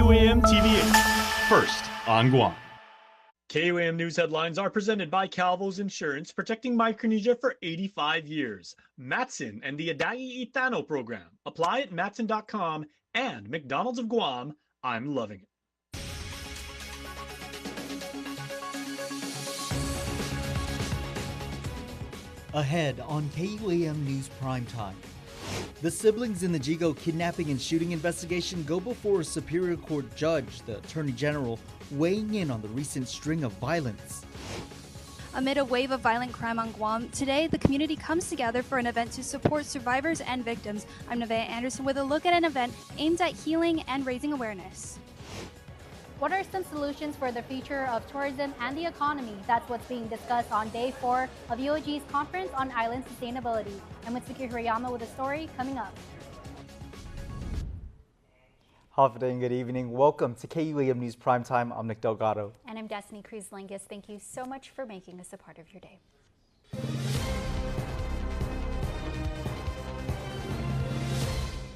KUAM TV8, first on Guam. KUAM News headlines are presented by Calvo's Insurance, protecting Micronesia for 85 years. Matson and the Adai Itano program. Apply at matson.com and McDonald's of Guam. I'm loving it. Ahead on KUAM News Primetime. The siblings in the Jigo kidnapping and shooting investigation go before a Superior Court judge, the Attorney General, weighing in on the recent string of violence. Amid a wave of violent crime on Guam, today the community comes together for an event to support survivors and victims. I'm Nevaeh Anderson with a look at an event aimed at healing and raising awareness. What are some solutions for the future of tourism and the economy? That's what's being discussed on Day 4 of UOG's Conference on Island Sustainability. I'm Mitsuki Hirayama with a story coming up. Hafide and good evening. Welcome to KUAM News Primetime. I'm Nick Delgado. And I'm Destiny Cruz-Langus. Thank you so much for making us a part of your day.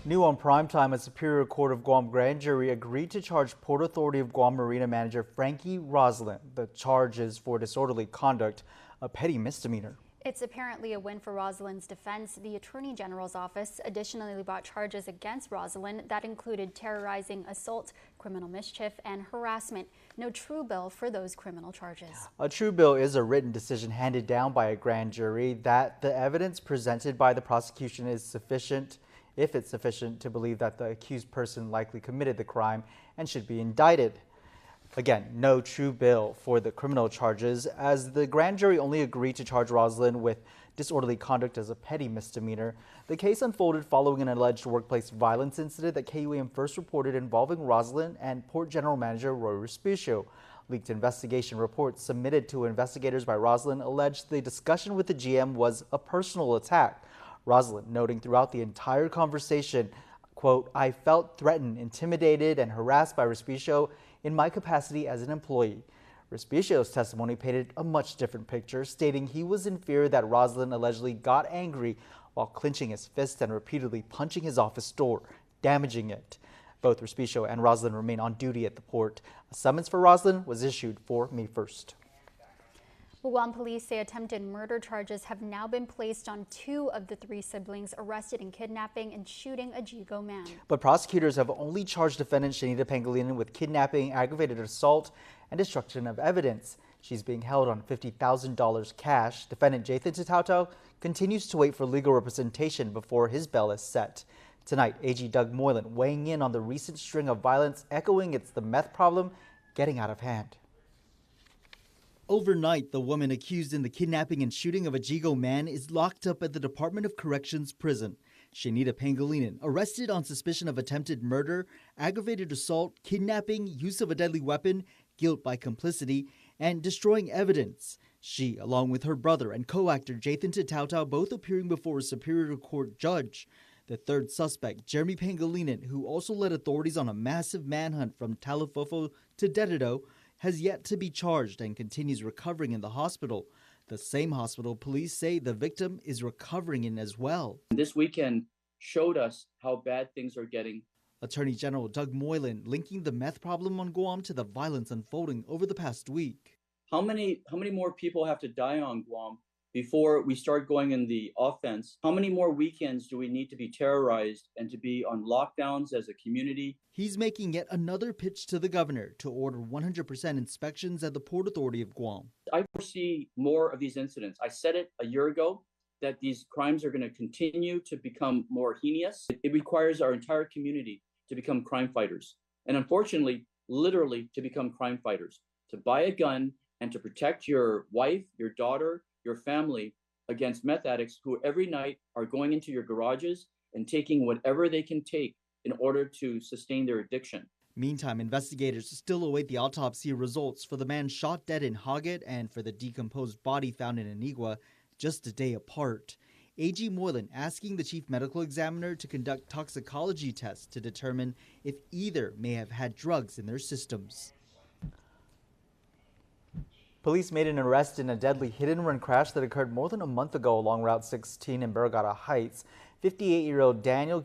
New on Primetime, a Superior Court of Guam grand jury agreed to charge Port Authority of Guam Marina manager Frankie Roslin. The charge is for disorderly conduct, a petty misdemeanor. It's apparently a win for Roslin's defense. The Attorney General's office additionally brought charges against Roslin that included terrorizing, assault, criminal mischief, and harassment. No true bill for those criminal charges. A true bill is a written decision handed down by a grand jury that the evidence presented by the prosecution is sufficient, if it's sufficient, to believe that the accused person likely committed the crime and should be indicted. Again, no true bill for the criminal charges, as the grand jury only agreed to charge Roslin with disorderly conduct as a petty misdemeanor. The case unfolded following an alleged workplace violence incident that KUAM first reported involving Roslin and Port General Manager Roy Respicio. Leaked investigation reports submitted to investigators by Roslin alleged the discussion with the GM was a personal attack. Roslin noting throughout the entire conversation, quote, "I felt threatened, intimidated, and harassed by Respicio in my capacity as an employee." Respicio's testimony painted a much different picture, stating he was in fear that Roslin allegedly got angry while clenching his fist and repeatedly punching his office door, damaging it. Both Respicio and Roslin remain on duty at the port. A summons for Roslin was issued for May 1st. Guam police say attempted murder charges have now been placed on 2 of the 3 siblings arrested in kidnapping and shooting a Jigo man. But prosecutors have only charged defendant Shanita Pangilinan with kidnapping, aggravated assault, and destruction of evidence. She's being held on $50,000 cash. Defendant Jathan Tatautau continues to wait for legal representation before his bail is set. Tonight, AG Doug Moylan weighing in on the recent string of violence, echoing it's the meth problem getting out of hand. Overnight, the woman accused in the kidnapping and shooting of a Jigo man is locked up at the Department of Corrections prison. Shanita Pangilinan, arrested on suspicion of attempted murder, aggravated assault, kidnapping, use of a deadly weapon, guilt by complicity, and destroying evidence. She, along with her brother and co-actor Jathan Tatautau, both appearing before a Superior Court judge. The third suspect, Jeremy Pangilinan, who also led authorities on a massive manhunt from Talifofo to Dededo, has yet to be charged and continues recovering in the hospital. The same hospital police say the victim is recovering in as well. This weekend showed us how bad things are getting. Attorney General Doug Moylan linking the meth problem on Guam to the violence unfolding over the past week. How many more people have to die on Guam before we start going in the offense? How many more weekends do we need to be terrorized and to be on lockdowns as a community? He's making yet another pitch to the governor to order 100% inspections at the Port Authority of Guam. I foresee more of these incidents. I said it a year ago that these crimes are going to continue to become more heinous. It requires our entire community to become crime fighters. And unfortunately, literally to become crime fighters, to buy a gun and to protect your wife, your daughter, your family against meth addicts who every night are going into your garages and taking whatever they can take in order to sustain their addiction. Meantime, investigators still await the autopsy results for the man shot dead in Hagat and for the decomposed body found in Anigua just a day apart. AG Moylan asking the chief medical examiner to conduct toxicology tests to determine if either may have had drugs in their systems. Police made an arrest in a deadly hit-and-run crash that occurred more than a month ago along Route 16 in Barragata Heights. 58-year-old Daniel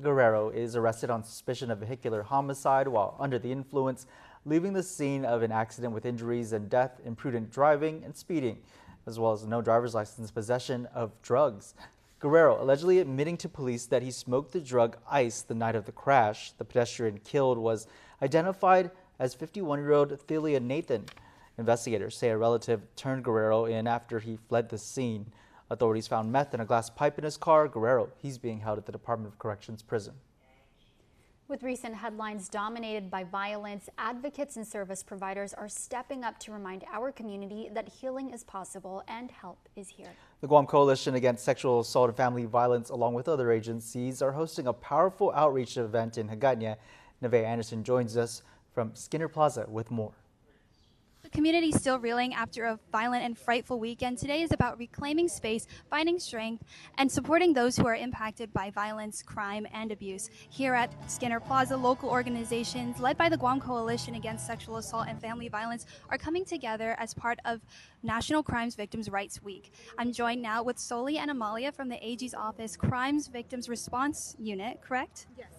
Guerrero is arrested on suspicion of vehicular homicide while under the influence, leaving the scene of an accident with injuries and death, imprudent driving, and speeding, as well as no driver's license, possession of drugs. Guerrero allegedly admitting to police that he smoked the drug ice the night of the crash. The pedestrian killed was identified as 51-year-old Thelia Nathan. Investigators say a relative turned Guerrero in after he fled the scene. Authorities found meth in a glass pipe in his car. Guerrero, he's being held at the Department of Corrections prison. With recent headlines dominated by violence, advocates and service providers are stepping up to remind our community that healing is possible and help is here. The Guam Coalition Against Sexual Assault and Family Violence, along with other agencies, are hosting a powerful outreach event in Hagåtña. Nevaeh Anderson joins us from Skinner Plaza with more. The community is still reeling after a violent and frightful weekend. Today is about reclaiming space, finding strength, and supporting those who are impacted by violence, crime, and abuse. Here at Skinner Plaza, local organizations led by the Guam Coalition Against Sexual Assault and Family Violence are coming together as part of National Crimes Victims' Rights Week. I'm joined now with Soli and Amalia from the AG's office Crimes Victims Response Unit, correct? Yes.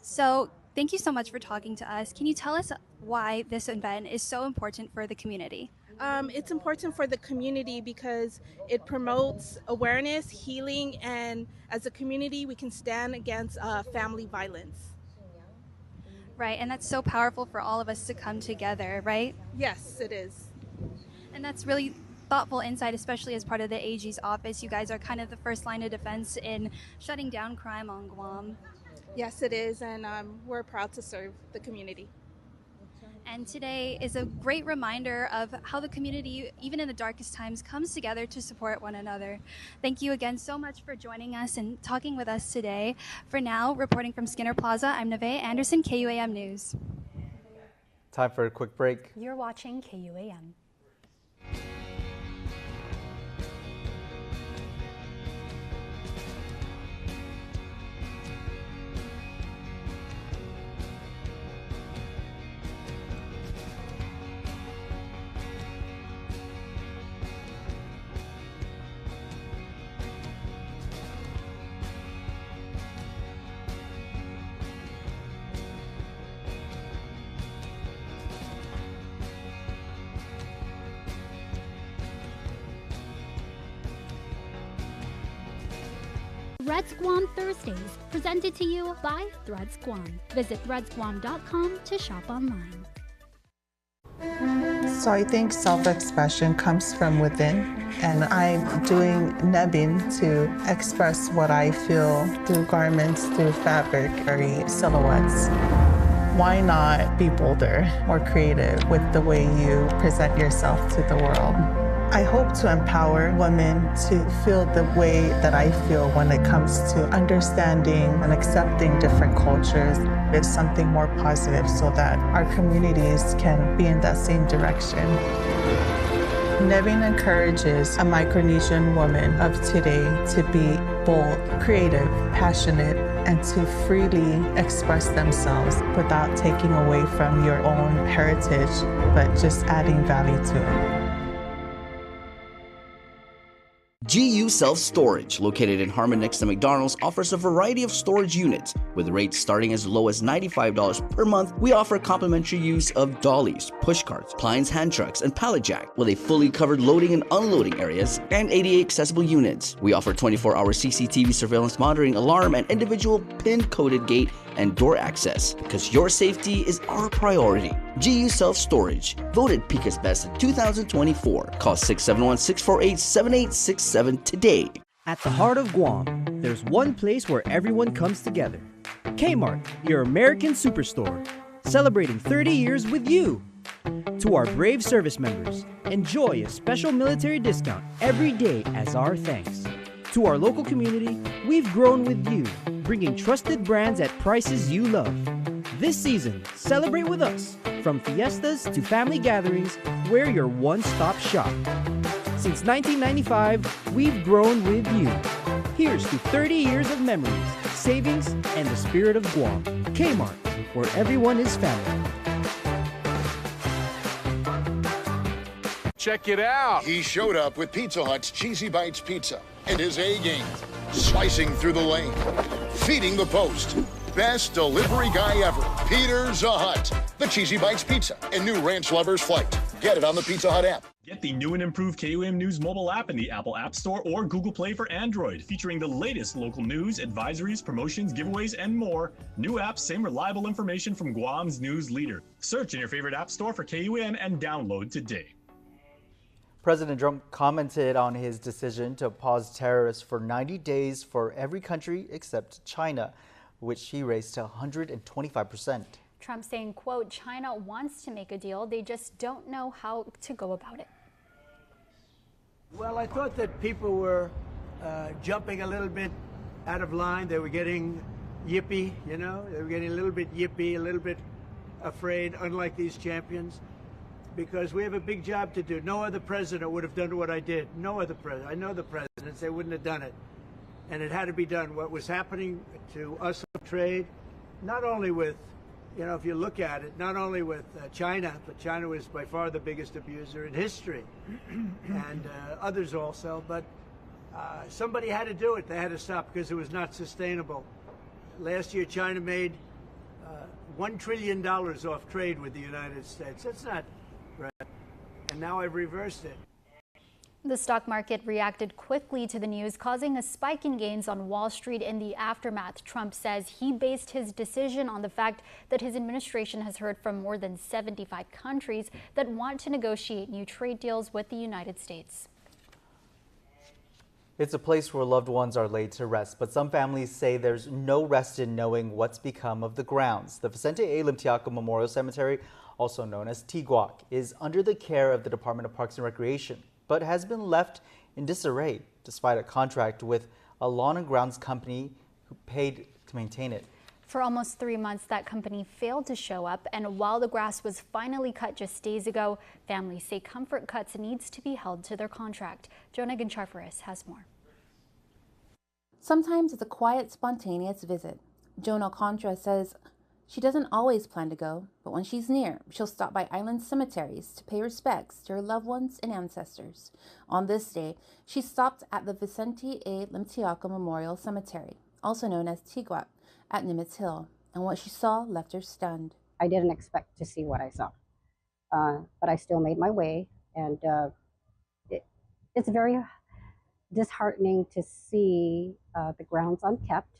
So, thank you so much for talking to us. Can you tell us why this event is so important for the community? It's important for the community because it promotes awareness, healing, and as a community, we can stand against family violence. Right, and that's so powerful for all of us to come together, right? Yes, it is. And that's really thoughtful insight, especially as part of the AG's office. You guys are kind of the first line of defense in shutting down crime on Guam. Yes, it is, and we're proud to serve the community. And today is a great reminder of how the community, even in the darkest times, comes together to support one another. Thank you again so much for joining us and talking with us today. For now, reporting from Skinner Plaza, I'm Nevaeh Anderson, KUAM News. Time for a quick break. You're watching KUAM. Threads Guam Thursdays, presented to you by Threads Guam. Visit threadsguam.com to shop online. So I think self-expression comes from within, and I'm doing nebbing to express what I feel through garments, through fabric, or silhouettes. Why not be bolder, more creative with the way you present yourself to the world? I hope to empower women to feel the way that I feel when it comes to understanding and accepting different cultures. It's something more positive so that our communities can be in that same direction. Nebbing encourages a Micronesian woman of today to be bold, creative, passionate, and to freely express themselves without taking away from your own heritage, but just adding value to it. GU Self Storage, located in Harmon next to McDonald's, offers a variety of storage units. With rates starting as low as $95 per month, we offer complimentary use of dollies, push carts, Klein's hand trucks, and pallet jack, with a fully covered loading and unloading areas and ADA accessible units. We offer 24-hour CCTV surveillance monitoring, alarm, and individual pin-coded gate and door access, because your safety is our priority. GU Self Storage, voted PICA's Best in 2024. Call 671-648-7867 today. At the heart of Guam, there's one place where everyone comes together. Kmart, your American superstore, celebrating 30 years with you. To our brave service members, enjoy a special military discount every day as our thanks. To our local community, we've grown with you, bringing trusted brands at prices you love. This season, celebrate with us. From fiestas to family gatherings, we're your one-stop shop. Since 1995, we've grown with you. Here's to 30 years of memories, savings, and the spirit of Guam. Kmart, where everyone is family. Check it out. He showed up with Pizza Hut's Cheesy Bites Pizza and his A game. slicing through the lane, feeding the post. Best delivery guy ever, Peter's Hut. The Cheesy Bites Pizza and new Ranch Lovers Flight. Get it on the Pizza Hut app. Get the new and improved KUAM News mobile app in the Apple App Store or Google Play for Android, featuring the latest local news, advisories, promotions, giveaways, and more. New apps, same reliable information from Guam's news leader. Search in your favorite app store for KUAM and download today. President Trump commented on his decision to pause tariffs for 90 days for every country except China, which he raised to 125%. Trump saying, quote, China wants to make a deal, they just don't know how to go about it. Well, I thought that people were jumping a little bit out of line. They were getting yippy, you know, they were getting a little bit yippy, a little bit afraid, unlike these champions, because we have a big job to do. No other president would have done what I did. No other president. I know the presidents, they wouldn't have done it. And it had to be done. What was happening to us on trade, not only with, you know, if you look at it, not only with China, but China was by far the biggest abuser in history, and others also, but somebody had to do it. They had to stop because it was not sustainable. Last year, China made $1 trillion off trade with the United States. That's not right. And now I've reversed it. The stock market reacted quickly to the news, causing a spike in gains on Wall Street in the aftermath. Trump says he based his decision on the fact that his administration has heard from more than 75 countries that want to negotiate new trade deals with the United States. It's a place where loved ones are laid to rest, but some families say there's no rest in knowing what's become of the grounds. The Vicente A. Limtiaco Memorial Cemetery, also known as TGUAC, is under the care of the Department of Parks and Recreation, but has been left in disarray despite a contract with a lawn and grounds company who paid to maintain it. For almost 3 months, that company failed to show up, and while the grass was finally cut just days ago, families say Comfort Cuts needs to be held to their contract. Jonah Gonçalves has more. Sometimes it's a quiet, spontaneous visit. Joan Alcantara says she doesn't always plan to go, but when she's near, she'll stop by island cemeteries to pay respects to her loved ones and ancestors. On this day, she stopped at the Vicente A. Limtiaco Memorial Cemetery, also known as TGUAC, at Nimitz Hill, and what she saw left her stunned. I didn't expect to see what I saw, but I still made my way, and it's very disheartening to see the grounds unkept,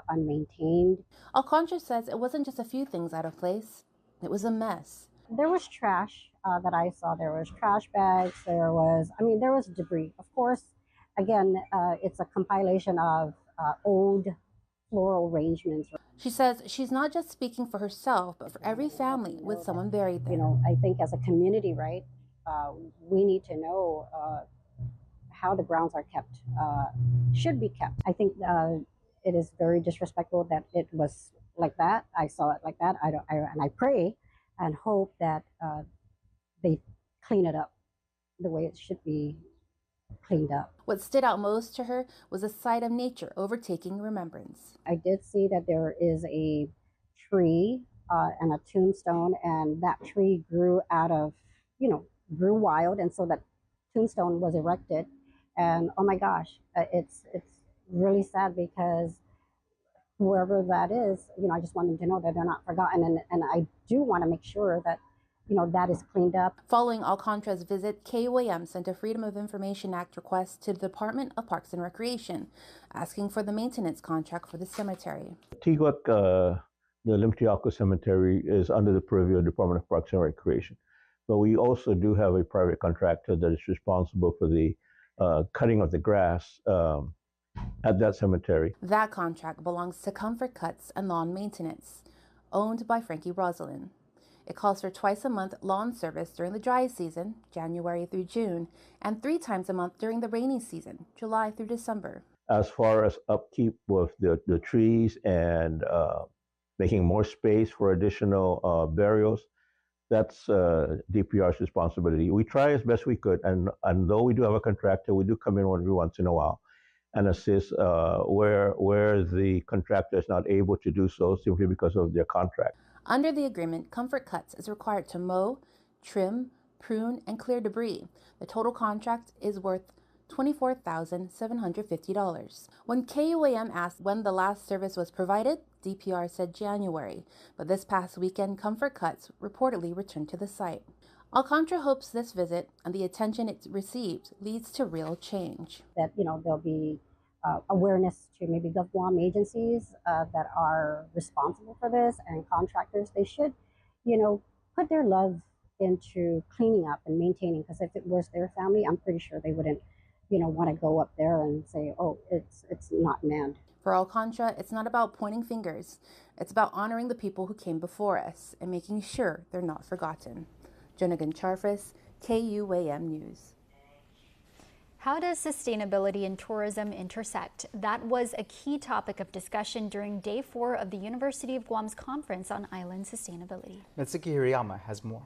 unmaintained. Alcantara says it wasn't just a few things out of place, it was a mess. There was trash that I saw. There was trash bags, there was debris. Of course, again, it's a compilation of old floral arrangements. She says she's not just speaking for herself, but for every family with someone buried there. You know, I think as a community, right, we need to know how the grounds are kept, should be kept. I think it is very disrespectful that it was like that. I saw it like that. And I pray and hope that they clean it up the way it should be cleaned up. What stood out most to her was a sight of nature overtaking remembrance. I did see that there is a tree and a tombstone, and that tree grew out of, grew wild, and so that tombstone was erected. And oh my gosh, it's really sad because whoever that is, I just want them to know that they're not forgotten, and I do want to make sure that that is cleaned up. Following Alcantara's visit, KUAM sent a Freedom of Information Act request to the Department of Parks and Recreation, asking for the maintenance contract for the cemetery. TGUAC, the Limtiaco Cemetery, is under the purview of the Department of Parks and Recreation. But we also do have a private contractor that is responsible for the cutting of the grass at that cemetery. That contract belongs to Comfort Cuts and Lawn Maintenance, owned by Frankie Rosalind. It calls for twice a month lawn service during the dry season, January through June, and 3 times a month during the rainy season, July through December. As far as upkeep with the trees and making more space for additional burials, that's DPR's responsibility. We try as best we could, and though we do have a contractor, we do come in every once in a while and assist where the contractor is not able to do so simply because of their contract. Under the agreement, Comfort Cuts is required to mow, trim, prune, and clear debris. The total contract is worth $24,750. When KUAM asked when the last service was provided, DPR said January, but this past weekend, Comfort Cuts reportedly returned to the site. Alcantara hopes this visit and the attention it received leads to real change. That, there'll be awareness to maybe GovGuam agencies that are responsible for this and contractors. They should, put their love into cleaning up and maintaining, because if it was their family, I'm pretty sure they wouldn't, want to go up there and say, oh, it's not manned. For Alcantara, it's not about pointing fingers. It's about honoring the people who came before us and making sure they're not forgotten. Jonagan Charfris, KUAM News. How does sustainability and tourism intersect? That was a key topic of discussion during Day 4 of the University of Guam's Conference on Island Sustainability. Mitsuki Hirayama has more.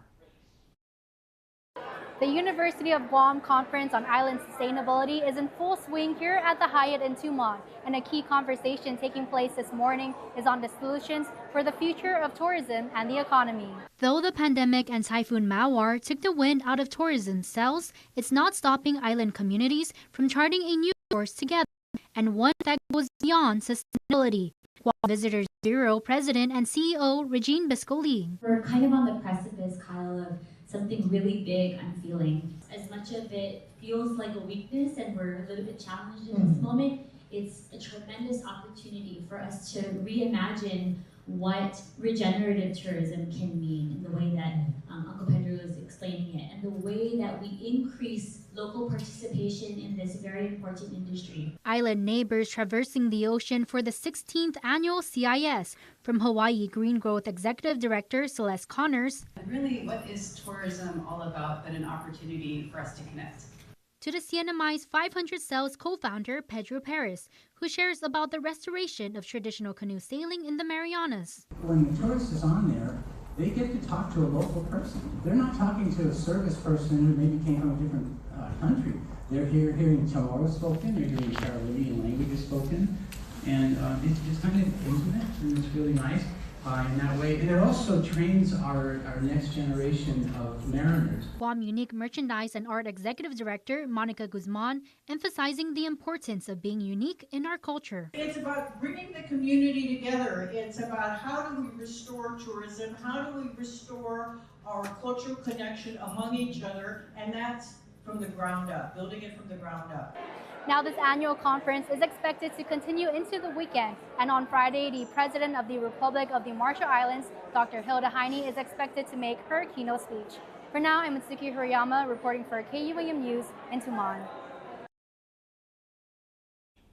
The University of Guam Conference on Island Sustainability is in full swing here at the Hyatt in Tumon, and a key conversation taking place this morning is on the solutions for the future of tourism and the economy. Though the pandemic and Typhoon Mawar took the wind out of tourism sails, it's not stopping island communities from charting a new course together, and one that goes beyond sustainability. Guam Visitors Bureau President and CEO Regine Biscoli. We're kind of on the precipice, Kyle, of something really big, I'm feeling. As much of it feels like a weakness and we're a little bit challenged in this moment, it's a tremendous opportunity for us to reimagine what regenerative tourism can mean in the way that Uncle Pedro is explaining it, and the way that we increase local participation in this very important industry. Island neighbors traversing the ocean for the 16th annual CIS. From Hawaii Green Growth Executive Director Celeste Connors. Really, what is tourism all about but an opportunity for us to connect? To the CNMI's 500 Cells co-founder Pedro Perez, who shares about the restoration of traditional canoe sailing in the Marianas. When the tourist is on there, they get to talk to a local person. They're not talking to a service person who maybe came from a different country. They're hearing Chamorro spoken, they're hearing Caribbean languages spoken, and it's kind of intimate, and it's really nice in that way. And it also trains our next generation of mariners. Guam Unique Merchandise and Art Executive Director Monica Guzman emphasizing the importance of being unique in our culture. It's about bringing the community together. It's about how do we restore tourism, how do we restore our cultural connection among each other, and that's from the ground up, building it from the ground up. Now, this annual conference is expected to continue into the weekend, and on Friday, the President of the Republic of the Marshall Islands, Dr. Hilda Heine, is expected to make her keynote speech. For now, I'm Mitsuki Hirayama reporting for KUAM News in Tumon.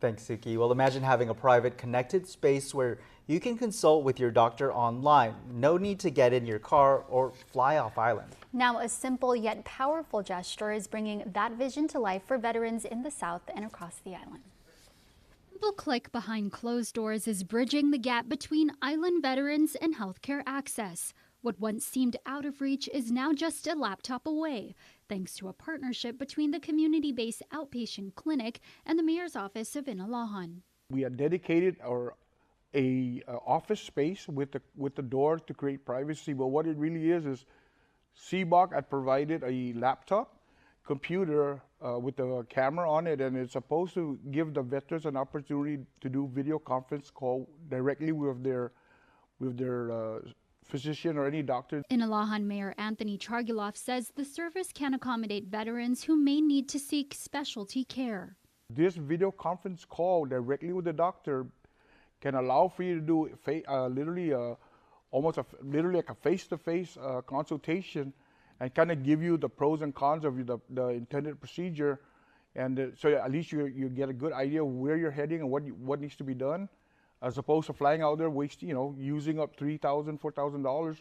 Thanks, Suki. Well, imagine having a private connected space where you can consult with your doctor online. No need to get in your car or fly off island. Now, a simple yet powerful gesture is bringing that vision to life for veterans in the South and across the island. A simple click behind closed doors is bridging the gap between island veterans and healthcare access. What once seemed out of reach is now just a laptop away, thanks to a partnership between the community-based outpatient clinic and the Mayor's Office of Inalahan. We have dedicated our office space with the door to create privacy, but what it really is CBOC had provided a laptop computer with a camera on it, and it's supposed to give the veterans an opportunity to do video conference call directly with their physician or any doctor. Inalahan Mayor Anthony Chargiloff says the service can accommodate veterans who may need to seek specialty care. This video conference call directly with the doctor can allow for you to do literally like a face-to-face consultation, and kind of give you the pros and cons of the intended procedure, and so at least you get a good idea of where you're heading and what needs to be done, as opposed to flying out there, using up $3,000, $4,000,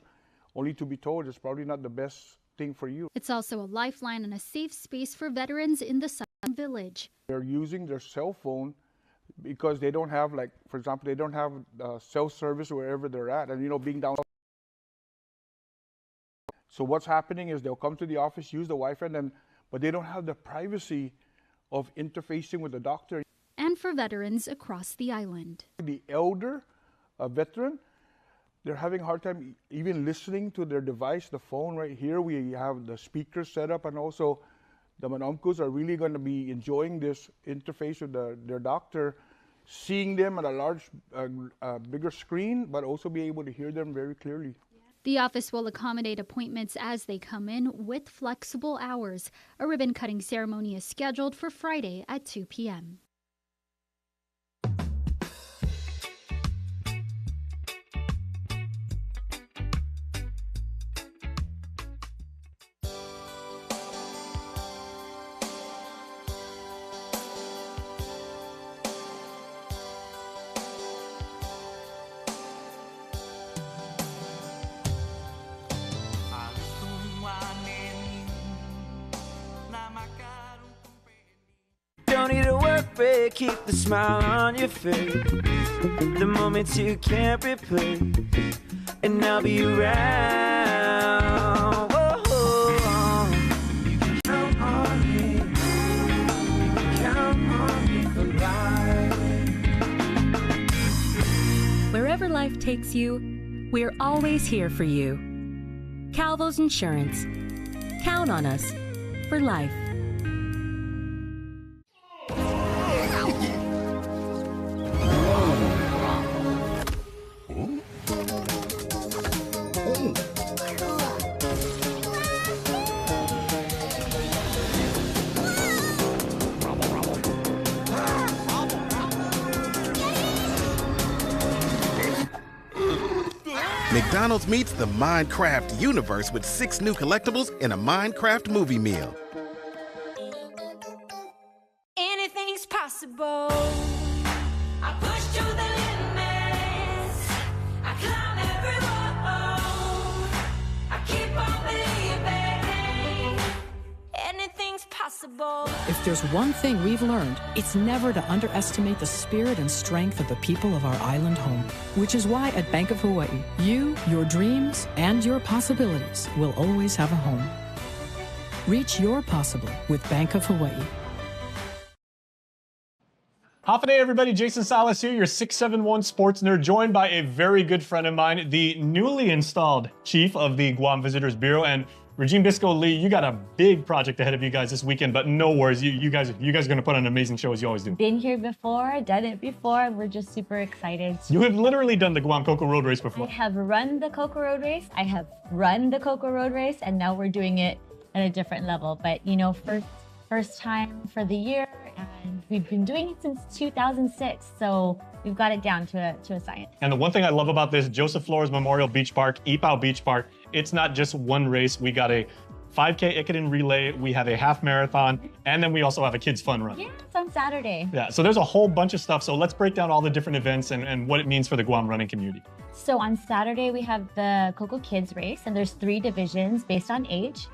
only to be told it's probably not the best thing for you. It's also a lifeline and a safe space for veterans in the Southern Village. They're using their cell phone because they don't have, like, for example, they don't have cell service wherever they're at, and being down. So what's happening is they'll come to the office, use the Wi-Fi, but they don't have the privacy of interfacing with the doctor. And for veterans across the island. The elder veteran, they're having a hard time even listening to their device, the phone right here. We have the speaker set up, and also the manuncles are really going to be enjoying this interface with their doctor, seeing them at a large, bigger screen, but also be able to hear them very clearly. The office will accommodate appointments as they come in with flexible hours. A ribbon-cutting ceremony is scheduled for Friday at 2 p.m. Don't need to work break, keep the smile on your face. The moments you can't replace, and I'll be around. Whoa. You can count on me. You can count on me for life. Wherever life takes you, we're always here for you. Calvo's Insurance. Count on us for life. McDonald's meets the Minecraft universe with 6 new collectibles in a Minecraft movie meal. Anything's possible. I push to the limits. I climb every wall. I keep on believing. Anything's possible. If there's one thing we've learned, it's never to underestimate the spirit and strength of the people of our island home. Which is why at Bank of Hawaii, you, your dreams, and your possibilities will always have a home. Reach your possible with Bank of Hawaii. Half a day, everybody. Jason Salas here, your 671 sports nerd, joined by a very good friend of mine, the newly installed chief of the Guam Visitors Bureau. And Regine Bisco Lee, you got a big project ahead of you guys this weekend, but no worries. You guys are going to put on an amazing show as you always do. Been here before, done it before, and we're just super excited. You have literally done the Guam Coco Road Race before. I have run the Coco Road Race. I have run the Coco Road Race, and now we're doing it at a different level. But you know, first time for the year, and we've been doing it since 2006, so we've got it down to a science. And the one thing I love about this, Joseph Flores Memorial Beach Park, Ipao Beach Park, it's not just one race. We got a 5K Ikaden relay, we have a half marathon, and then we also have a kids fun run. Yeah, it's on Saturday. Yeah, so there's a whole bunch of stuff. So let's break down all the different events and what it means for the Guam running community. So on Saturday, we have the Coco Kids race, and there's 3 divisions based on age.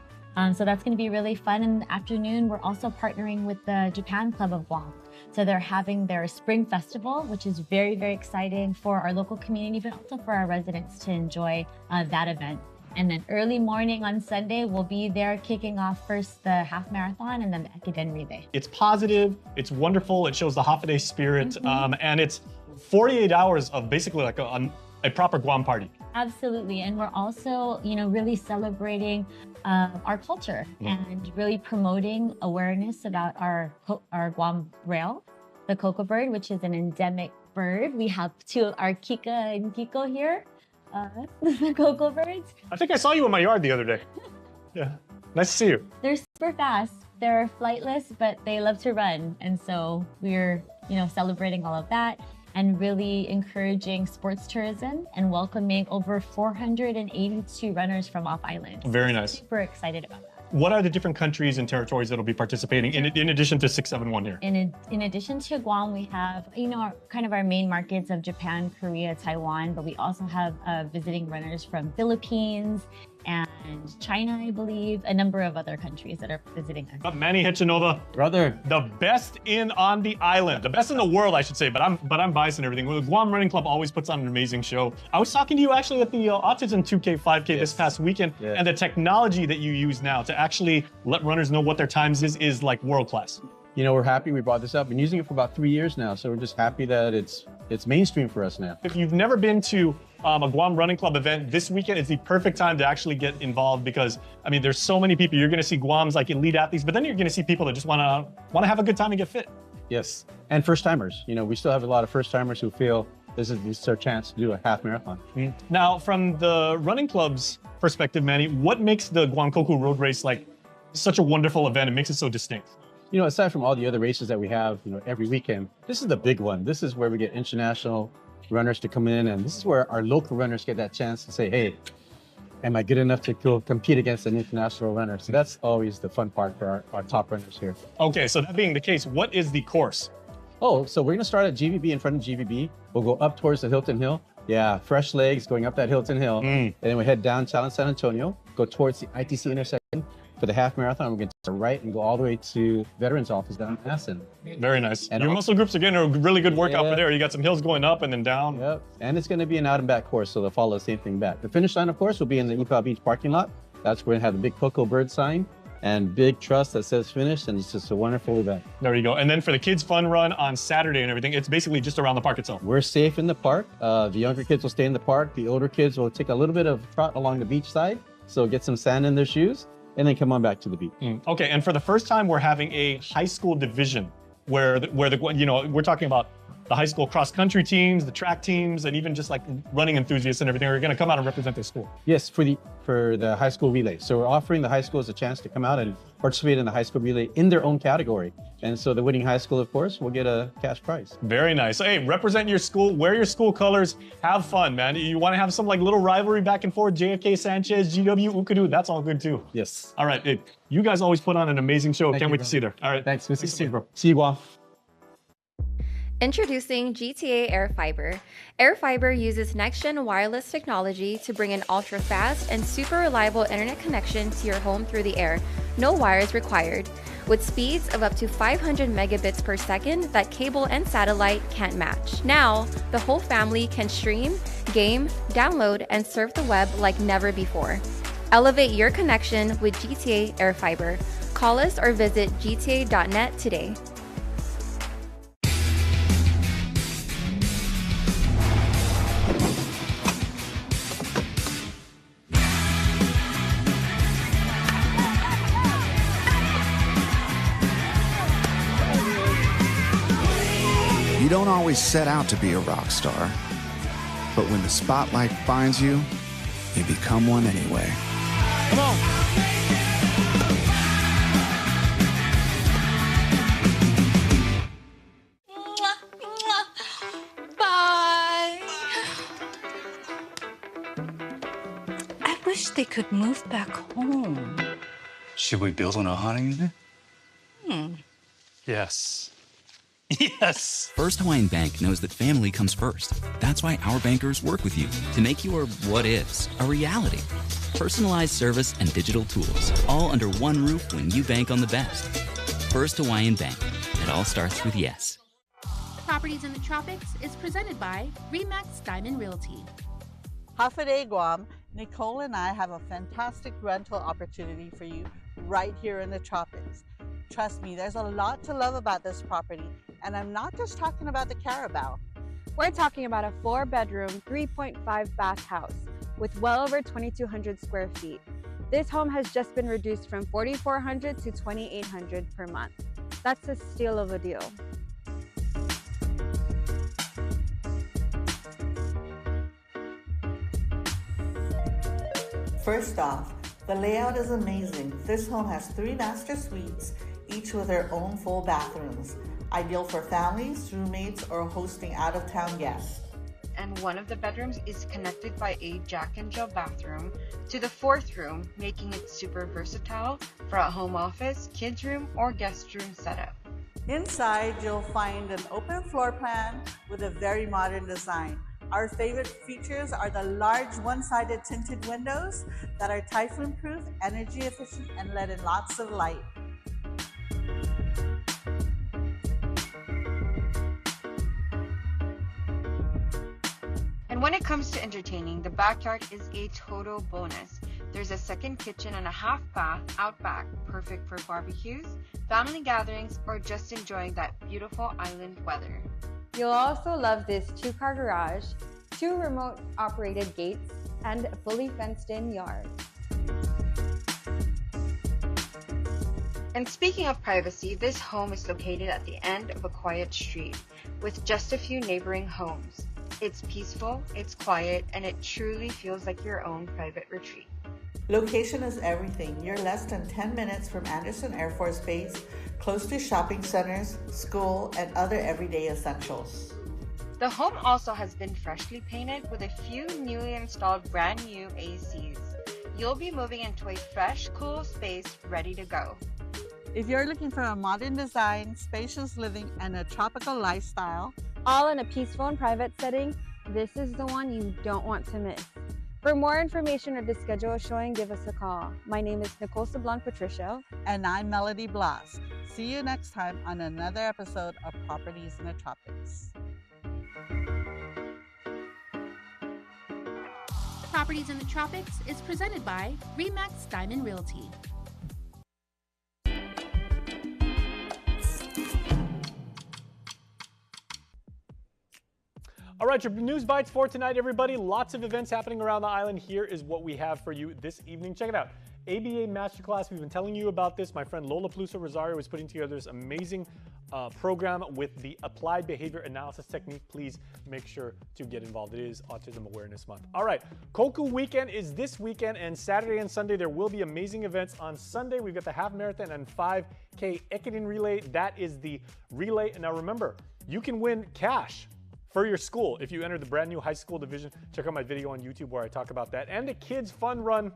So that's going to be really fun. In the afternoon, we're also partnering with the Japan Club of Guam. So they're having their spring festival, which is very, very exciting for our local community, but also for our residents to enjoy that event. And then early morning on Sunday, we'll be there kicking off first the half marathon and then the Ikaden relay. It's positive, it's wonderful, it shows the Hafa spirit, and it's 48 hours of basically like a proper Guam party. Absolutely, and we're also, really celebrating our culture and really promoting awareness about our Guam rail, the Coco bird, which is an endemic bird. We have 2, our Kika and Kiko here. The Coco birds. I think I saw you in my yard the other day. Yeah, nice to see you. They're super fast. They're flightless, but they love to run. And so we're, celebrating all of that and really encouraging sports tourism and welcoming over 482 runners from off-island. Very nice. Super excited about that. What are the different countries and territories that will be participating in addition to 671 here? In addition to Guam, we have, our main markets of Japan, Korea, Taiwan, but we also have visiting runners from Philippines and China, I believe, a number of other countries that are visiting us. But Manny Hitchinova, brother, the best on the island, the best in the world, I should say. But I'm biased and everything. The Guam Running Club always puts on an amazing show. I was talking to you actually at the Autism 2K, 5K this past weekend, and the technology that you use now to actually let runners know what their times is like world class. We're happy we brought this up. Been using it for about 3 years now, so we're just happy that it's mainstream for us now. If you've never been to a Guam Running Club event this weekend is the perfect time to actually get involved because, I mean, there's so many people. You're going to see Guam's like elite athletes, but then you're going to see people that just want to have a good time and get fit. Yes, and first timers. You know, we still have a lot of first timers who feel this is their chance to do a half marathon. Now, from the running club's perspective, Manny, what makes the Guam Coco Road Race like such a wonderful event? It makes it so distinct. You know, aside from all the other races that we have, you know, every weekend, this is the big one. This is where we get international runners to come in, and this is where our local runners get that chance to say, hey, am I good enough to go compete against an international runner? So that's always the fun part for our top runners here. Okay, so that being the case, what is the course? Oh, so we're gonna start at GVB, in front of GVB. We'll go up towards the Hilton Hill. Yeah, fresh legs going up that Hilton Hill. And then we head down Challenge San Antonio, go towards the ITC intersection. For the half marathon, we're going to take a right and go all the way to Veterans Office down in Aston. Very nice. And your muscle groups are getting a really good workout for there. You got some hills going up and then down. Yep. And it's going to be an out and back course, so they'll follow the same thing back. The finish line, of course, will be in the Ipao Beach parking lot. That's where we have the big Coco bird sign and big truss that says finish, and it's just a wonderful event. There you go. And then for the kids' fun run on Saturday and everything, it's basically just around the park itself. We're safe in the park. The younger kids will stay in the park. The older kids will take a little bit of trot along the beach side, so get some sand in their shoes, and then come on back to the beach. Okay, and for the first time, we're having a high school division where we're talking about the high school cross-country teams, the track teams, and even just like running enthusiasts and everything are going to come out and represent their school. Yes, for the high school relay. So we're offering the high schools a chance to come out and participate in the high school relay in their own category. And so the winning high school, of course, will get a cash prize. Very nice. So, hey, represent your school, wear your school colors, have fun, man. You want to have some like little rivalry back and forth, JFK, Sanchez, GW, Ukadu, that's all good too. Yes. All right, hey, you guys always put on an amazing show. Can't wait to see you there. All right. Thanks. We'll see you, bro. See you, Guam. Introducing GTA Air Fiber. Air Fiber uses next-gen wireless technology to bring an ultra-fast and super reliable internet connection to your home through the air. No wires required. With speeds of up to 500 megabits per second that cable and satellite can't match. Now, the whole family can stream, game, download, and surf the web like never before. Elevate your connection with GTA Air Fiber. Call us or visit gta.net today. You don't always set out to be a rock star, but when the spotlight finds you, you become one anyway. Come on. Bye. I wish they could move back home. Should we build on our honeymoon? Yes. Yes! First Hawaiian Bank knows that family comes first. That's why our bankers work with you to make your what ifs a reality. Personalized service and digital tools, all under one roof when you bank on the best. First Hawaiian Bank. It all starts with yes. Properties in the Tropics is presented by Remax Diamond Realty. Hafaday Guam, Nicole and I have a fantastic rental opportunity for you right here in the tropics. Trust me, there's a lot to love about this property, and I'm not just talking about the Carabao. We're talking about a 4-bedroom, 3.5 bath house with well over 2,200 square feet. This home has just been reduced from $4,400 to $2,800 per month. That's a steal of a deal. First off, the layout is amazing. This home has 3 master suites, each with their own full bathrooms, ideal for families, roommates, or hosting out-of-town guests. And one of the bedrooms is connected by a Jack and Jill bathroom to the 4th room, making it super versatile for a home office, kids room, or guest room setup. Inside, you'll find an open floor plan with a very modern design. Our favorite features are the large one-sided tinted windows that are typhoon-proof, energy efficient, and let in lots of light. And when it comes to entertaining, the backyard is a total bonus. There's a second kitchen and a half bath out back, perfect for barbecues, family gatherings, or just enjoying that beautiful island weather. You'll also love this 2-car garage, 2 remote-operated gates, and a fully fenced-in yard. And speaking of privacy, this home is located at the end of a quiet street with just a few neighboring homes. It's peaceful, it's quiet, and it truly feels like your own private retreat. Location is everything. You're less than 10 minutes from Andersen Air Force Base, close to shopping centers, school, and other everyday essentials. The home also has been freshly painted with a few newly installed brand new ACs. You'll be moving into a fresh, cool space ready to go. If you're looking for a modern design, spacious living, and a tropical lifestyle, all in a peaceful and private setting, this is the one you don't want to miss. For more information or to schedule a showing, give us a call. My name is Nicole Sablon Patricio. And I'm Melody Blas. See you next time on another episode of Properties in the Tropics. Properties in the Tropics is presented by RE/MAX Diamond Realty. All right, your news bites for tonight, everybody. Lots of events happening around the island. Here is what we have for you this evening. Check it out. ABA Masterclass. We've been telling you about this. My friend Lola Peluso Rosario is putting together this amazing program with the applied behavior analysis technique. Please make sure to get involved. It is Autism Awareness Month. All right, Coco weekend is this weekend, and Saturday and Sunday there will be amazing events. On Sunday, we've got the half marathon and 5K Ekidin relay. That is the relay. And now remember, you can win cash for your school if you enter the brand new high school division. Check out my video on YouTube where I talk about that. And the kids fun run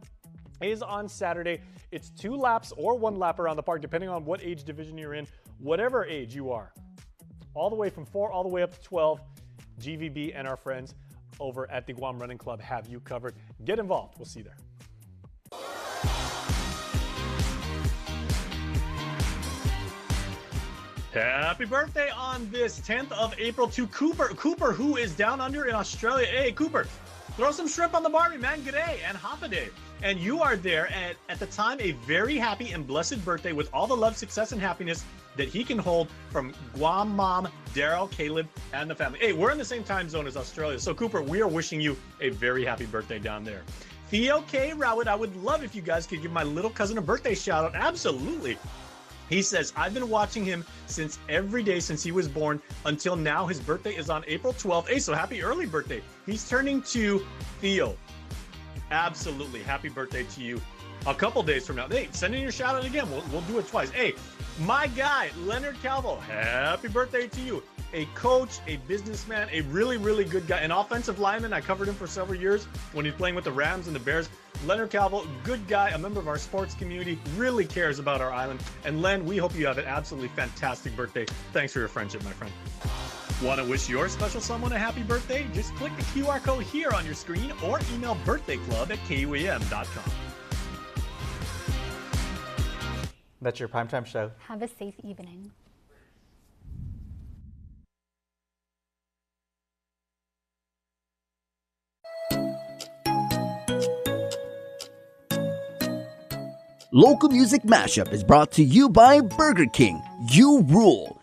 is on Saturday. It's 2 laps or 1 lap around the park, depending on what age division you're in, whatever age you are. All the way from 4 all the way up to 12, GVB and our friends over at the Guam Running Club have you covered. Get involved. We'll see you there. Happy birthday on this 10th of April to Cooper. Cooper, who is down under in Australia. Hey, Cooper, throw some shrimp on the Barbie, man. G'day and Hapaday. And you are there at the time a very happy and blessed birthday with all the love, success, and happiness that he can hold from Guam mom, Daryl, Caleb, and the family. Hey, we're in the same time zone as Australia. So, Cooper, we are wishing you a very happy birthday down there. Theo K. Rowett, I would love if you guys could give my little cousin a birthday shout out. Absolutely. He says, I've been watching him every day since he was born until now. His birthday is on April 12th. Hey, so happy early birthday. He's turning 2. Theo, absolutely. Happy birthday to you. A couple days from now. Hey, send in your shout out again. We'll do it twice. Hey, my guy, Leonard Calvo, happy birthday to you. A coach, a businessman, a really, really good guy, an offensive lineman. I covered him for several years when he's playing with the Rams and the Bears. Leonard Calvo, good guy, a member of our sports community, really cares about our island. And Len, we hope you have an absolutely fantastic birthday. Thanks for your friendship, my friend. Want to wish your special someone a happy birthday? Just click the QR code here on your screen or email birthdayclub@kuam.com. That's your primetime show. Have a safe evening. Local Music Mashup is brought to you by Burger King. You rule.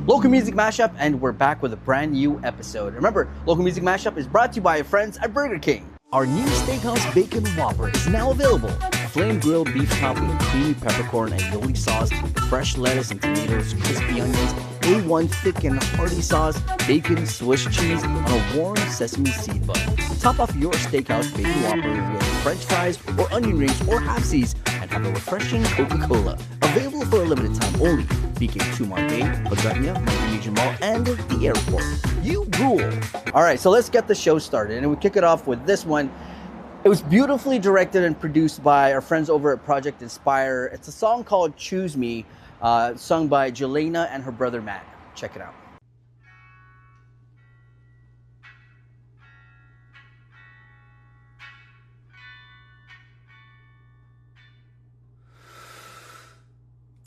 Local Music Mashup, and we're back with a brand new episode. Remember, Local Music Mashup is brought to you by our friends at Burger King. Our new Steakhouse Bacon Whopper is now available. Flame grilled beef topped with creamy peppercorn and aioli sauce, fresh lettuce and tomatoes, crispy onions, A1 thick and hearty sauce, bacon, Swiss cheese, on a warm sesame seed bun. Top off your Steakhouse Bacon Whopper with French fries or onion rings or halfsies, and have a refreshing Coca-Cola. Available for a limited time only. BK2 Bay, Pagania, Micronesia Mall, and the airport. You rule. All right, so let's get the show started, and we kick it off with this one. It was beautifully directed and produced by our friends over at Project Inspire. It's a song called Choose Me, sung by Jelena and her brother Matt. Check it out.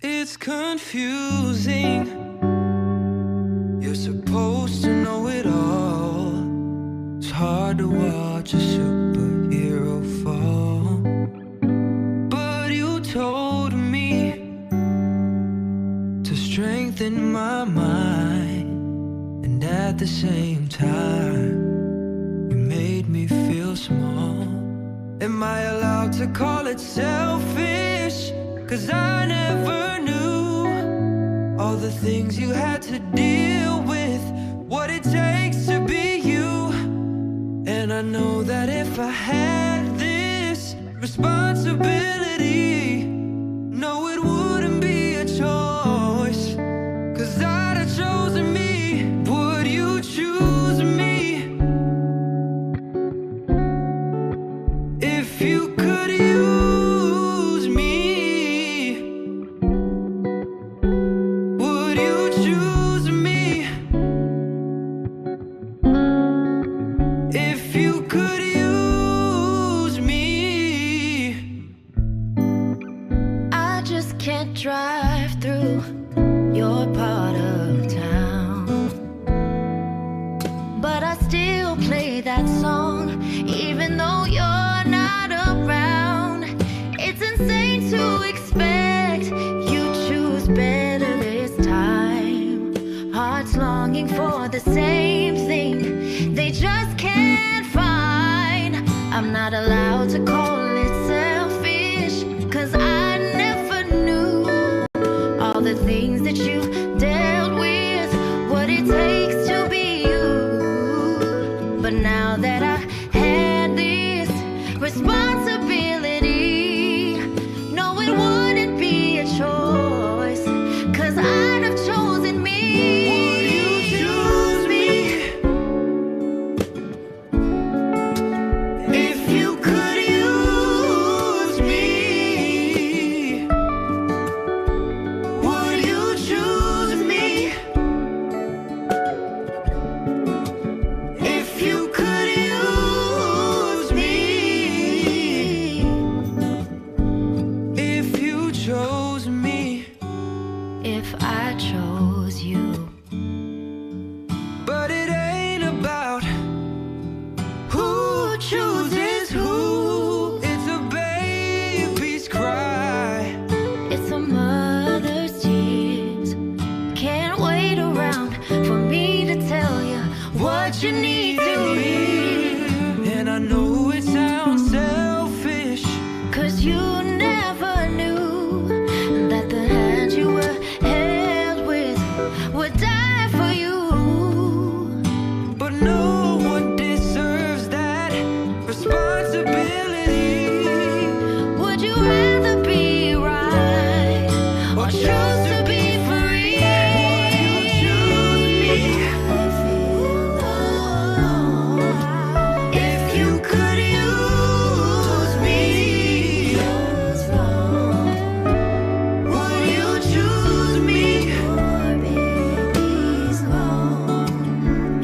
It's confusing. You're supposed to know it all. It's hard to watch a superhero fall. But you told me to strengthen my mind, and at the same time, you Am I allowed to call it selfish? 'Cause I never knew all the things you had to deal with, what it takes to be you. And I know that if I had this responsibility, no, it wouldn't be a choice. 'Cause I'd have chosen me. Would you choose me? If you could use me, would you choose me? If you could use me. I just can't drive through your part of town, but I still play that song even though you're not around. It's insane to expect you choose better this time. Hearts longing for the same thing they just can't find. I'm not allowed to call it selfish, 'cause I never knew all the things that you dealt with, what it takes to be you. But now that I had this responsibility, no, it wouldn't be a choice, 'cause I'd have chosen me. Would you choose me? If you could use me, would you choose me? If you could use me, if you chose me, If I chose you. but it ain't about who chooses who. It's a baby's cry. It's a mother's tears. Can't wait around for me to tell you what you need to hear. And I know it sounds selfish, 'Cause you never knew that the hand you were held with would die for you. but no one deserves that responsibility. Would you rather be right or choose to be free? If you could use me, would you choose me?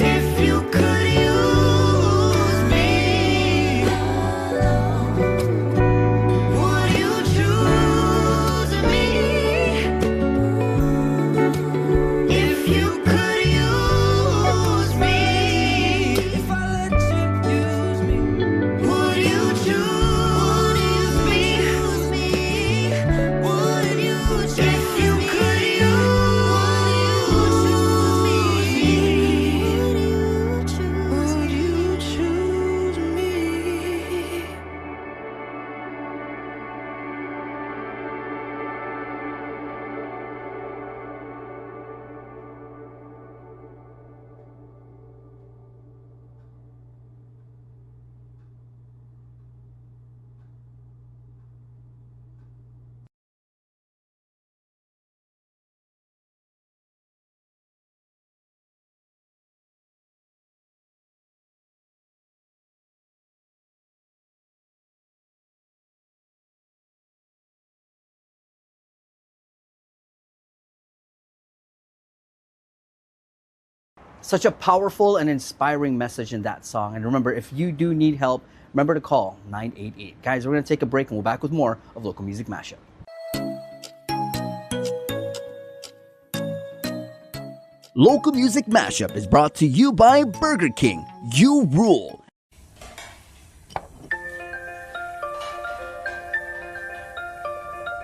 If you could use me, would you choose me? If you could use me, if I let you use me, would you choose me? Would you choose me? If you could use me, would you choose me? Such a powerful and inspiring message in that song. And remember, if you do need help, remember to call 988. Guys, we're going to take a break and we'll be back with more of Local Music Mashup. Local Music Mashup is brought to you by Burger King. You rule.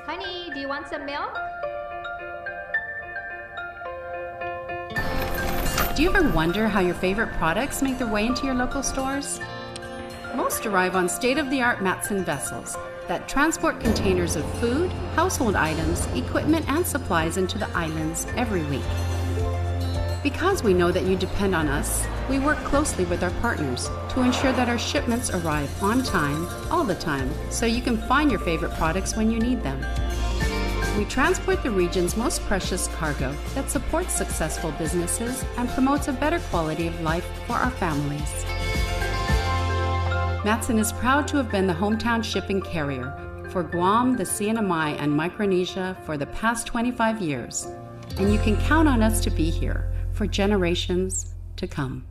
Honey, do you want some milk? Do you ever wonder how your favorite products make their way into your local stores? Most arrive on state-of-the-art Matson vessels that transport containers of food, household items, equipment, and supplies into the islands every week. Because we know that you depend on us, we work closely with our partners to ensure that our shipments arrive on time, all the time, so you can find your favorite products when you need them. We transport the region's most precious cargo that supports successful businesses and promotes a better quality of life for our families. Matson is proud to have been the hometown shipping carrier for Guam, the CNMI, and Micronesia for the past 25 years, and you can count on us to be here for generations to come.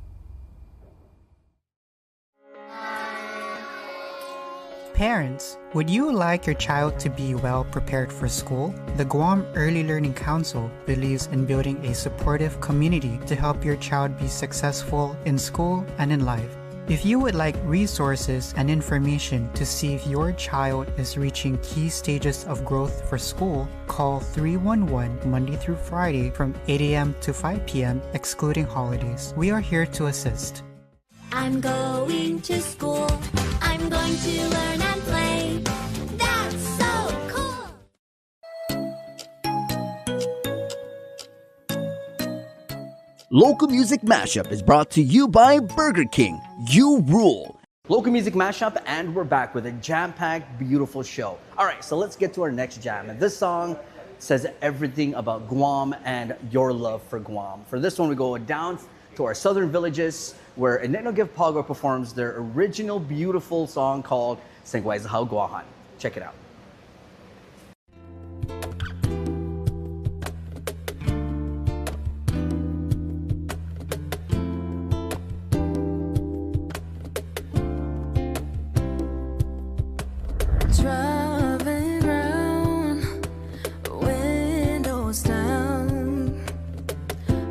Parents, would you like your child to be well prepared for school? The Guam Early Learning Council believes in building a supportive community to help your child be successful in school and in life. If you would like resources and information to see if your child is reaching key stages of growth for school, call 311 Monday through Friday from 8 a.m. to 5 p.m. excluding holidays. We are here to assist. I'm going to school. I'm going to learn and play. That's so cool. Local Music Mashup is brought to you by Burger King. You rule. Local Music Mashup, and we're back with a jam-packed, beautiful show. All right, so let's get to our next jam. And this song says everything about Guam and your love for Guam. For this one, we go down to our southern villages where Inekno Give Pago performs their original beautiful song called Sengwai Zahao Guahan. Check it out. Driving round, windows down,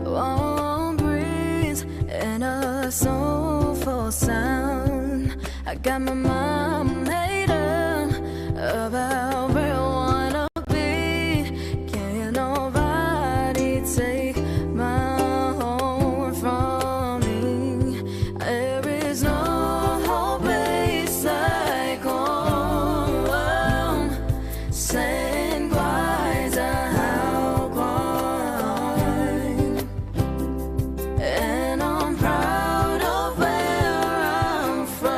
warm breeze and a soulful sound. I got my mind made up about where I wanna be. Can't nobody take my heart from me. There is no place like home. Saying goodbye to how gone. And I'm proud of where I'm from.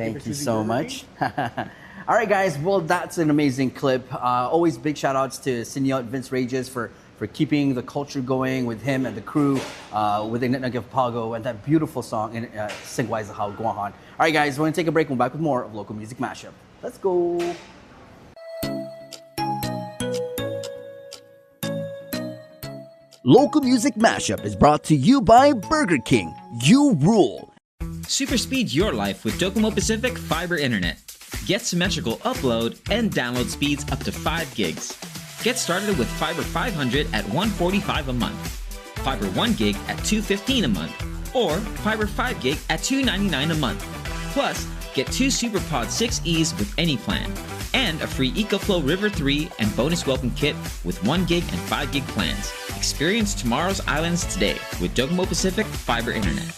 Thank you so much. All right, guys. Well, that's an amazing clip. Always big shout outs to Senor Vince Regis for keeping the culture going with him and the crew with Init of Pago and that beautiful song in Singwai Zahao Guahan. All right, guys. We're going to take a break. We'll be back with more of Local Music Mashup. Let's go. Local Music Mashup is brought to you by Burger King. You rule. Super speed your life with Docomo Pacific Fiber Internet. Get symmetrical upload and download speeds up to 5 gigs. Get started with Fiber 500 at $145 a month, Fiber 1 gig at $215 a month, or Fiber 5 gig at $299 a month. Plus, get 2 SuperPod 6Es with any plan, and a free EcoFlow River 3 and bonus welcome kit with 1 gig and 5 gig plans. Experience tomorrow's islands today with Docomo Pacific Fiber Internet.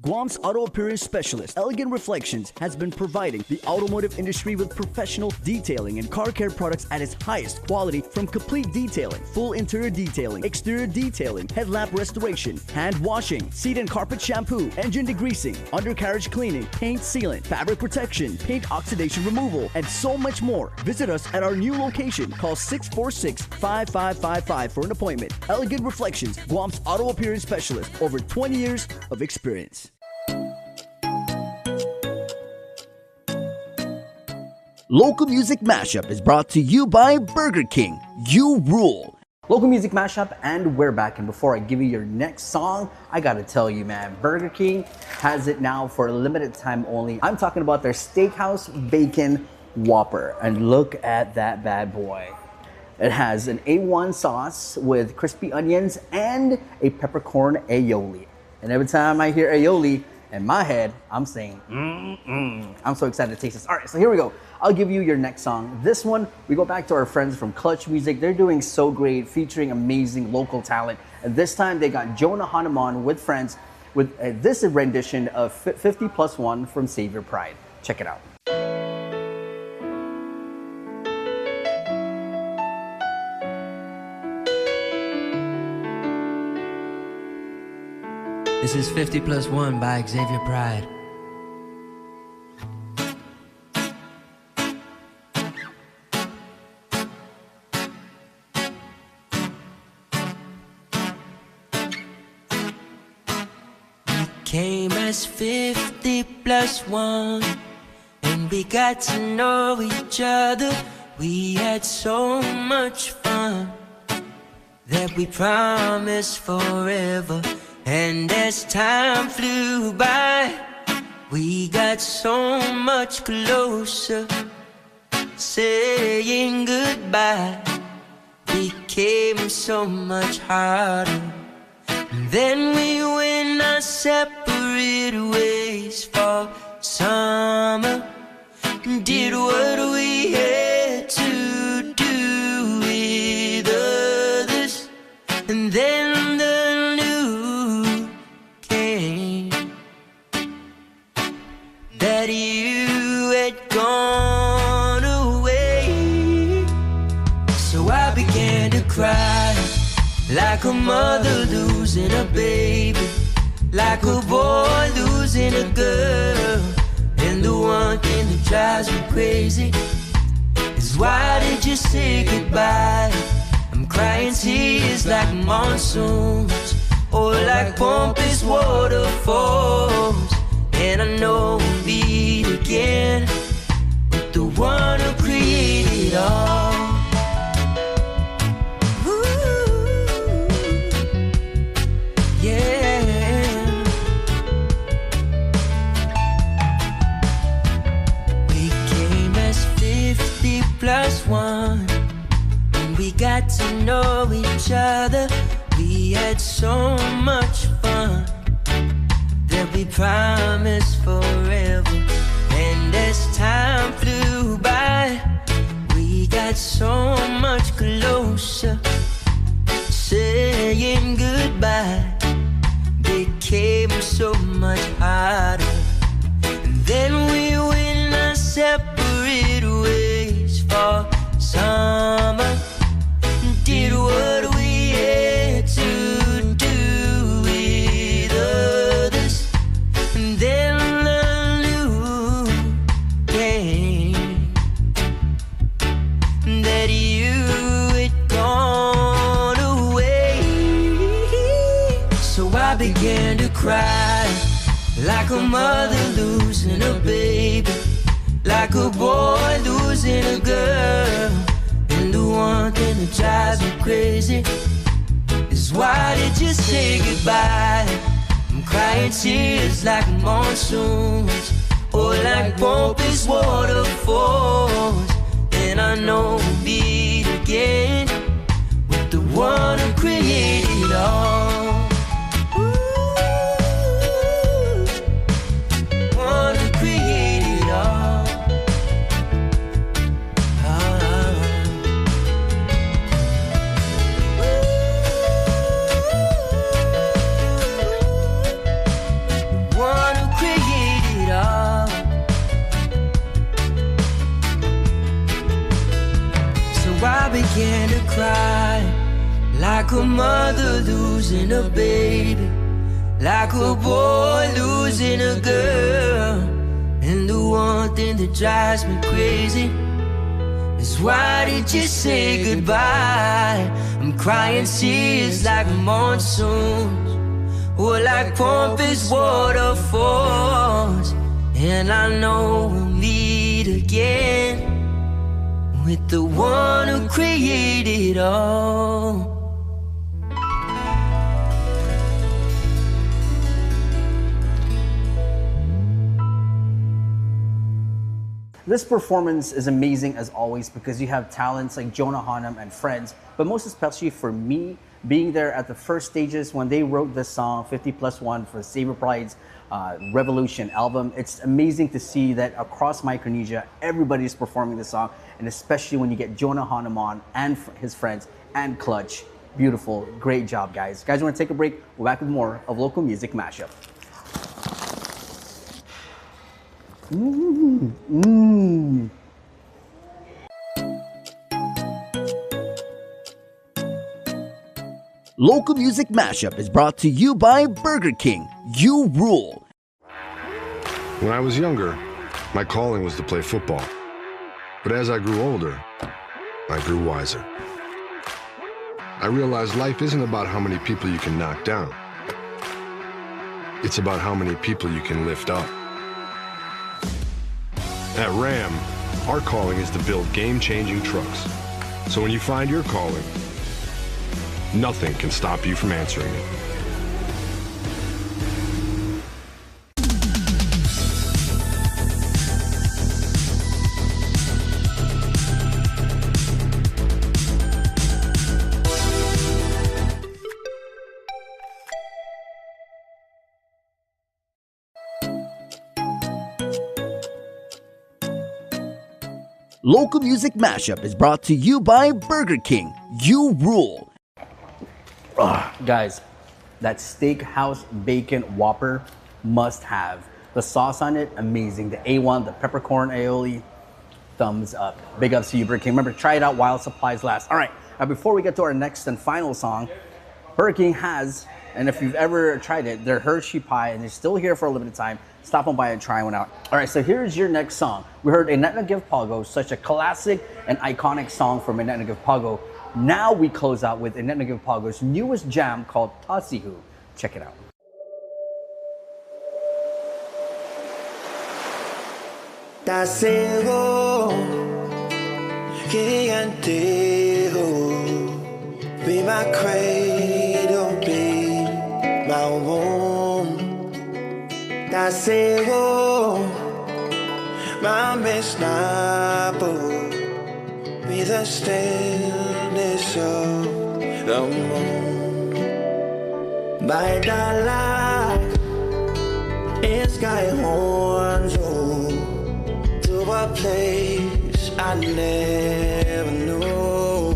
Guam's auto appearance specialist, Elegant Reflections, has been providing the automotive industry with professional detailing and car care products at its highest quality, from complete detailing, full interior detailing, exterior detailing, headlamp restoration, hand washing, seat and carpet shampoo, engine degreasing, undercarriage cleaning, paint sealant, fabric protection, paint oxidation removal, and so much more. Visit us at our new location. Call 646-5555 for an appointment. Elegant Reflections, Guam's auto appearance specialist, over 20 years of experience. Local Music Mashup is brought to you by Burger King. You rule. Local Music Mashup, and we're back. And before I give you your next song, I gotta tell you, man, Burger King has it now for a limited time only. I'm talking about their Steakhouse Bacon Whopper. And look at that bad boy. It has an A1 sauce with crispy onions and a peppercorn aioli. And every time I hear aioli, in my head, I'm saying, I'm so excited to taste this. All right, so here we go. I'll give you your next song. This one, we go back to our friends from Clutch Music. They're doing so great, featuring amazing local talent. And this time, they got Jonah Hanuman with friends with this rendition of 50+1 from Save Your Pride. Check it out. This is 50+1 by Xavier Pride. We came as 50+1, and we got to know each other. We had so much fun that we promised forever. And as time flew by, we got so much closer. Saying goodbye became so much harder. And then we went our separate ways for summer. Did what we had to do with others. And then that you had gone away. So I began to cry, like a mother losing a baby, like a boy losing a girl. And the one thing that drives me crazy is, why did you say goodbye? I'm crying tears like monsoons, or like pompous waterfalls. And I know we'll meet again with the one who created all. Ooh, yeah. We came as 50+1, and we got to know each other. We had so much fun that we promised forever. And as time flew by, we got so much closer. Saying goodbye became so much harder. And then we went our separate ways for summer. Did what we had to do with others. And then I knew like a mother losing a baby, like a boy losing a girl. And the one thing that drives me crazy is why did you say goodbye? I'm crying tears like monsoons, or like pompous waterfalls. And I know we'll meet again with the one who created it all. One who created it all. One who created it all. So I began to cry like a mother losing a baby, like a boy losing a girl. And the one thing that drives me crazy is why did you say goodbye? I'm crying tears like monsoons, or like pompous waterfalls. And I know we'll meet again with the one who created it all. This performance is amazing as always because you have talents like Jonah Hanum and friends, but most especially for me, being there at the first stages when they wrote this song, 50+1 for Saber Pride's Revolution album. It's amazing to see that across Micronesia, everybody's performing this song, and especially when you get Jonah Hanum on and his friends and Clutch. Beautiful, great job, guys. Guys, we're gonna take a break. We're back with more of Local Music Mashup. Local Music Mashup is brought to you by Burger King. You rule. When I was younger, my calling was to play football. But as I grew older, I grew wiser. I realized life isn't about how many people you can knock down. It's about how many people you can lift up. At Ram, our calling is to build game-changing trucks. So when you find your calling, nothing can stop you from answering it. Local Music Mashup is brought to you by Burger King. You rule. Guys, that steakhouse bacon Whopper must have. The sauce on it, amazing. The A1, the peppercorn aioli, thumbs up. Big ups to you, Burger King. Remember, try it out while supplies last. All right, now before we get to our next and final song, Burger King has, and if you've ever tried it, their Hershey pie, and they're still here for a limited time. Stop on by and try one out. All right, so here's your next song. We heard Inetna Give Pago, such a classic and iconic song from Inetna Give Pago. Now we close out with Inetna Give Pago's newest jam called Tasihu. Check it out. Tasihu, Kiantihu, be my cradle, be my womb. Tasihu, my misnapo, be the stillness of the moon. By the light, it's sky horns to a place I never knew.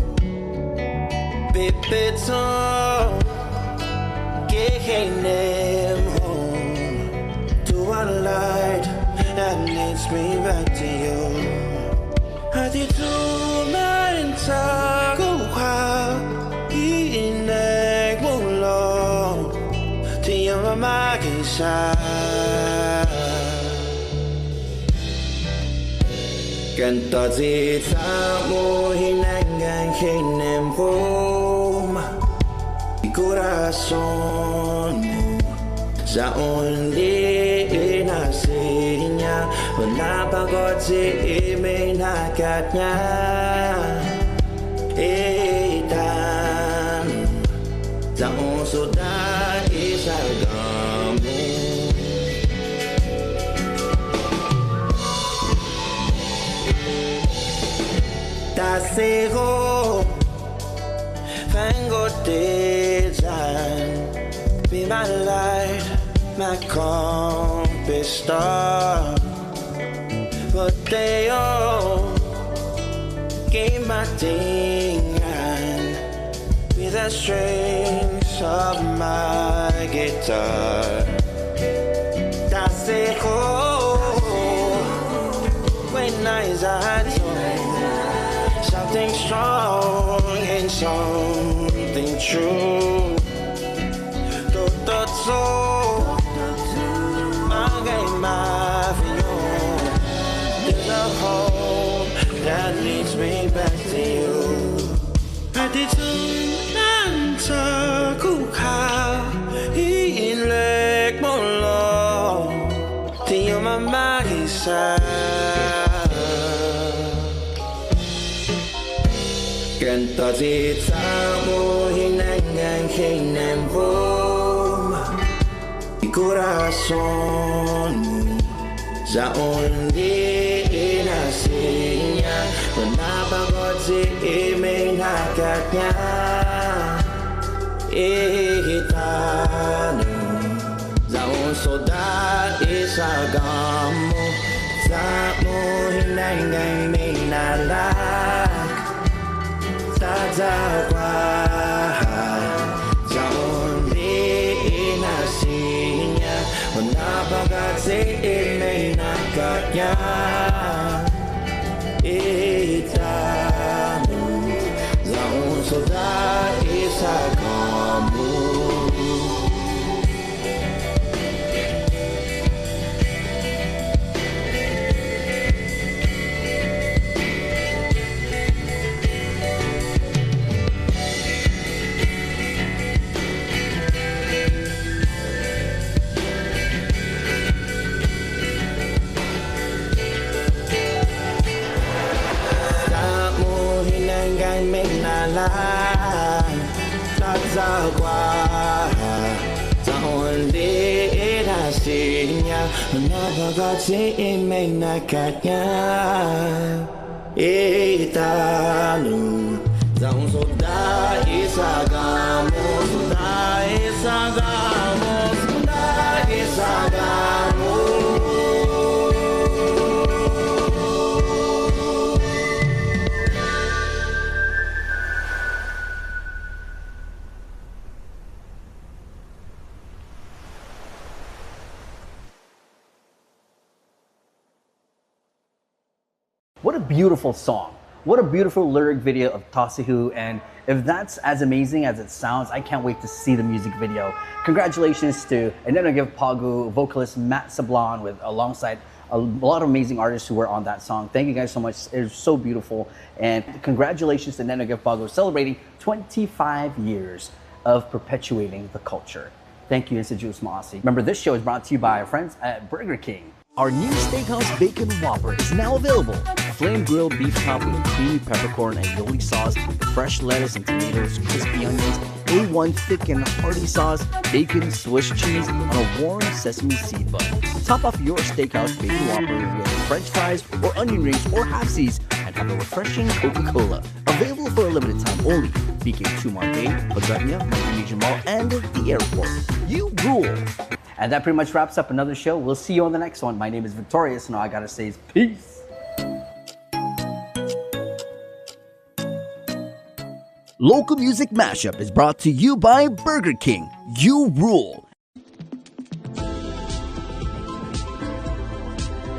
Baby, so get home to a light that leads me back to you. I did too many times go out in the long to your mind inside. Canto zita mo hinangan kinem home corazón sa only napagod si may nakat niya Itan Sa uso da isagamo Tasego Fango design Be my light, my compass star But they all gave my thing and with the strings of my guitar That's it, when eyes are something strong and something true Tototso Magay mafio There's a home that leads me back to you Attitude sa kuka Iinlek mo lo Tiyo mamagisa Ganto sa mo hinangang kinembom Corazón sa undi inasinya Napagod si may nakat niya Ihitano sa uso da isagamo Sa mo hinangang may nalak Tadzawa sa undi inasinya Napagod si may nakat niya Itano sa uso da isagamo Tazagwa sa undi inasinya Napagod si may nakat niya Itano sa uso da isagamo Da isagamo Da isagamo What a beautiful song. What a beautiful lyric video of Tasihu. And if that's as amazing as it sounds, I can't wait to see the music video. Congratulations to Enenogiv Pagu, vocalist Matt Sablon, with alongside a lot of amazing artists who were on that song. Thank you guys so much. It was so beautiful. And congratulations to Enenogiv Pagu, celebrating 25 years of perpetuating the culture. Thank you, Institute Maasi. Remember, this show is brought to you by our friends at Burger King. Our new Steakhouse Bacon Whopper is now available. Flame grilled beef top with creamy peppercorn and aioli sauce, fresh lettuce and tomatoes, crispy onions, A1 thick and hearty sauce, bacon, Swiss cheese on a warm sesame seed bun. Top off your Steakhouse Bacon Whopper with French fries or onion rings or half-seas and have a refreshing Coca-Cola. Available for a limited time only. BK2 Margate, Baganya, Micronesia Mall, and the airport. You rule! And that pretty much wraps up another show. We'll see you on the next one. My name is Victorious, and all I gotta say is peace. Local Music Mashup is brought to you by Burger King. You rule!